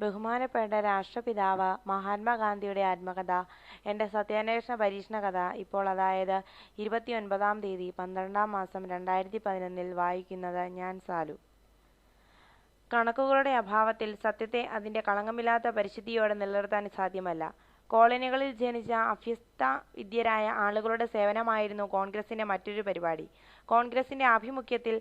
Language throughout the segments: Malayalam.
ബഹുമാനപ്പെട്ട രാഷ്ട്രപിതാവ് മഹാത്മാഗാന്ധിയുടെ ആത്മകഥ, എൻ്റെ സത്യാന്വേഷണ പരീക്ഷണ കഥ ഇപ്പോൾ അതായത് 29-ാം തീയതി 12-ാം മാസം 2011 വായിക്കുന്നത് ഞാൻ സാലു. കണക്കുകളുടെ അഭാവത്തിൽ സത്യത്തെ അതിൻ്റെ കളങ്കമില്ലാത്ത പരിശുദ്ധിയോടെ നിലനിർത്താൻ സാധ്യമല്ല. കോളനികളിൽ ജനിച്ച അഭ്യസ്ത വിദ്യരായ ആളുകളുടെ സേവനമായിരുന്നു കോൺഗ്രസിൻ്റെ മറ്റൊരു പരിപാടി. കോൺഗ്രസിൻ്റെ ആഭിമുഖ്യത്തിൽ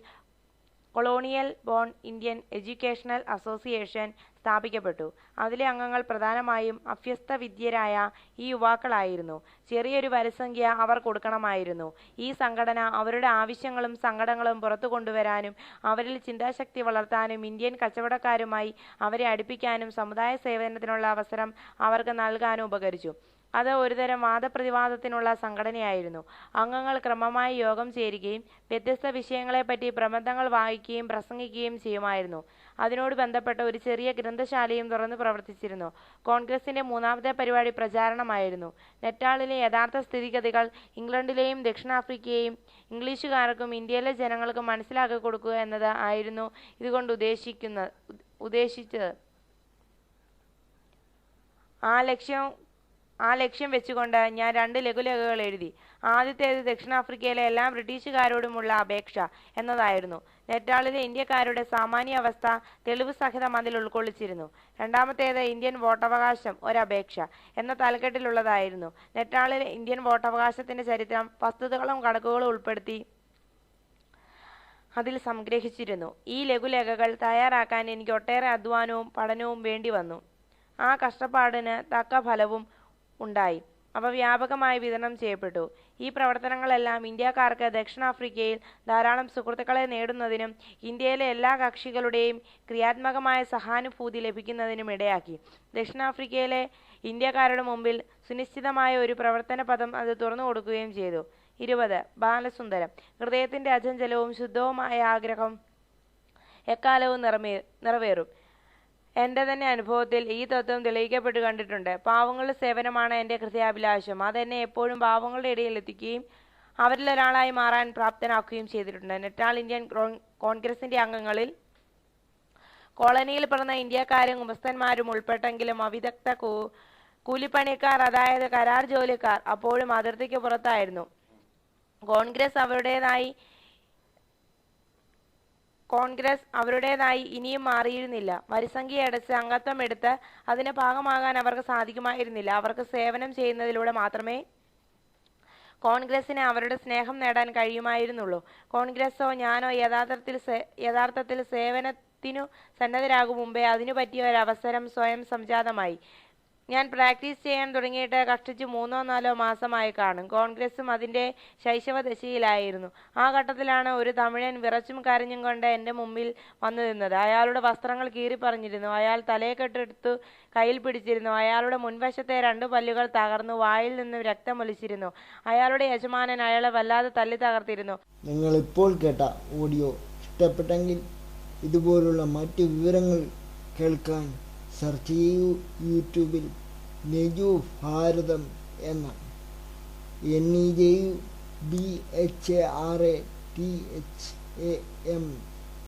colonial born Indian educational association സ്ഥാപിക്കപ്പെട്ടു. അതിലെ അംഗങ്ങൾ പ്രധാനമായും അഭ്യസ്ത വിദ്യരായ ഈ യുവാക്കളായിരുന്നു. ചെറിയൊരു വരിസംഖ്യ അവർ കൊടുക്കണമായിരുന്നു. ഈ സംഘടന അവരുടെ ആവശ്യങ്ങളും സങ്കടങ്ങളും പുറത്തു കൊണ്ടുവരാനും അവരിൽ ചിന്താശക്തി വളർത്താനും ഇന്ത്യൻ കച്ചവടക്കാരുമായി അവരെ അടുപ്പിക്കാനും സമുദായ സേവനത്തിനുള്ള അവസരം അവർക്ക് നൽകാനും ഉപകരിച്ചു. അത് ഒരുതരം വാദപ്രതിവാദത്തിനുള്ള സംഘടനയായിരുന്നു. അംഗങ്ങൾ ക്രമമായി യോഗം ചേരുകയും വ്യത്യസ്ത വിഷയങ്ങളെപ്പറ്റി പ്രബന്ധങ്ങൾ വായിക്കുകയും പ്രസംഗിക്കുകയും ചെയ്യുമായിരുന്നു. അതിനോട് ബന്ധപ്പെട്ട ഒരു ചെറിയ ഗ്രന്ഥശാലയും തുറന്നു പ്രവർത്തിച്ചിരുന്നു. കോൺഗ്രസിൻ്റെ മൂന്നാമത്തെ പരിപാടി പ്രചാരണമായിരുന്നു. നെറ്റാളിലെ യഥാർത്ഥ സ്ഥിതിഗതികൾ ഇംഗ്ലണ്ടിലെയും ദക്ഷിണാഫ്രിക്കയെയും ഇംഗ്ലീഷുകാർക്കും ഇന്ത്യയിലെ ജനങ്ങൾക്കും മനസ്സിലാക്കി കൊടുക്കുക എന്നത് ആയിരുന്നു ഇതുകൊണ്ട് ഉദ്ദേശിച്ചത്. ആ ലക്ഷ്യം വെച്ചുകൊണ്ട് ഞാൻ 2 ലഘുലേഖകൾ എഴുതി. ആദ്യത്തേത് ദക്ഷിണാഫ്രിക്കയിലെ എല്ലാ ബ്രിട്ടീഷുകാരോടുമുള്ള അപേക്ഷ എന്നതായിരുന്നു. നെറ്റാളിലെ ഇന്ത്യക്കാരുടെ സാമാന്യ അവസ്ഥ തെളിവ് സഹിതം അതിൽ ഉൾക്കൊള്ളിച്ചിരുന്നു. രണ്ടാമത്തേത് ഇന്ത്യൻ വോട്ടവകാശം ഒരപേക്ഷ എന്ന തലക്കെട്ടിലുള്ളതായിരുന്നു. നെറ്റാളിലെ ഇന്ത്യൻ വോട്ടവകാശത്തിൻ്റെ ചരിത്രം, വസ്തുതകളും കണക്കുകളും ഉൾപ്പെടുത്തി അതിൽ സംഗ്രഹിച്ചിരുന്നു. ഈ ലഘുലേഖകൾ തയ്യാറാക്കാൻ എനിക്ക് ഒട്ടേറെ അധ്വാനവും പഠനവും വേണ്ടി വന്നു. ആ കഷ്ടപ്പാടിന് തക്ക ഫലവും ഉണ്ടായി. അവ വ്യാപകമായി വിതരണം ചെയ്യപ്പെട്ടു. ഈ പ്രവർത്തനങ്ങളെല്ലാം ഇന്ത്യക്കാർക്ക് ദക്ഷിണാഫ്രിക്കയിൽ ധാരാളം സുഹൃത്തുക്കളെ നേടുന്നതിനും ഇന്ത്യയിലെ എല്ലാ കക്ഷികളുടെയും ക്രിയാത്മകമായ സഹാനുഭൂതി ലഭിക്കുന്നതിനും ഇടയാക്കി. ദക്ഷിണാഫ്രിക്കയിലെ ഇന്ത്യക്കാരുടെ മുമ്പിൽ സുനിശ്ചിതമായ ഒരു പ്രവർത്തന പദം അത് തുറന്നു കൊടുക്കുകയും ചെയ്തു. 20 ബാലസുന്ദരം. ഹൃദയത്തിൻ്റെ അചഞ്ചലവും ശുദ്ധവുമായ ആഗ്രഹം എക്കാലവും നിറവേറും. എൻ്റെ തന്നെ അനുഭവത്തിൽ ഈ തത്വം തെളിയിക്കപ്പെട്ടു കണ്ടിട്ടുണ്ട്. പാവങ്ങളുടെ സേവനമാണ് എൻ്റെ ഹൃദയാഭിലാഷം. അതെന്നെ എപ്പോഴും പാവങ്ങളുടെ ഇടയിൽ എത്തിക്കുകയും അവരിലൊരാളായി മാറാൻ പ്രാപ്തനാക്കുകയും ചെയ്തിട്ടുണ്ട്. നെറ്റാൾ ഇന്ത്യൻ കോൺഗ്രസിൻ്റെ അംഗങ്ങളിൽ കോളനിയിൽ പിറന്ന ഇന്ത്യക്കാരും ഗുമസ്തന്മാരും ഉൾപ്പെട്ടെങ്കിലും അവിദഗ്ധ കൂലിപ്പണിക്കാർ, അതായത് കരാർ ജോലിക്കാർ, അപ്പോഴും അതിർത്തിക്ക് പുറത്തായിരുന്നു. കോൺഗ്രസ് അവരുടേതായി ഇനിയും മാറിയിരുന്നില്ല. വരിസംഖ്യ അടച്ച് അംഗത്വം എടുത്ത് അതിന് ഭാഗമാകാൻ അവർക്ക് സാധിക്കുമായിരുന്നില്ല. അവർക്ക് സേവനം ചെയ്യുന്നതിലൂടെ മാത്രമേ കോൺഗ്രസിന് അവരുടെ സ്നേഹം നേടാൻ കഴിയുമായിരുന്നുള്ളൂ. കോൺഗ്രസോ ഞാനോ യഥാർത്ഥത്തിൽ സേവനത്തിനു സന്നദ്ധരാകും മുമ്പേ അതിനു പറ്റിയ ഒരവസരം സ്വയം സംജാതമായി. ഞാൻ പ്രാക്ടീസ് ചെയ്യാൻ തുടങ്ങിയിട്ട് കഷ്ടിച്ച് 3-4 മാസമായി കാണും. കോൺഗ്രസും അതിൻ്റെ ശൈശവദശയിലായിരുന്നു. ആ ഘട്ടത്തിലാണ് ഒരു തമിഴൻ വിറച്ചും കരഞ്ഞും കൊണ്ട് എൻ്റെ മുമ്പിൽ വന്നു നിന്നത്. അയാളുടെ വസ്ത്രങ്ങൾ കീറിപ്പറഞ്ഞിരുന്നു. അയാൾ തലയെക്കെട്ടെടുത്തു കയ്യിൽ പിടിച്ചിരുന്നു. അയാളുടെ മുൻവശത്തെ 2 പല്ലുകൾ തകർന്നു. വായിൽ നിന്ന് രക്തമൊലിച്ചിരുന്നു. അയാളുടെ യജമാനൻ അയാളെ വല്ലാതെ തല്ലി തകർത്തിരുന്നു. നിങ്ങൾ ഇപ്പോൾ കേട്ട ഓഡിയോ ഇഷ്ടപ്പെട്ടെങ്കിൽ ഇതുപോലുള്ള മറ്റ് വിവരങ്ങൾ കേൾക്കാൻ സെർച്ച് ചെയ്യൂ. യൂട്യൂബിൽ നെജു ഭാരതം എന്ന NEJUBHARATHAM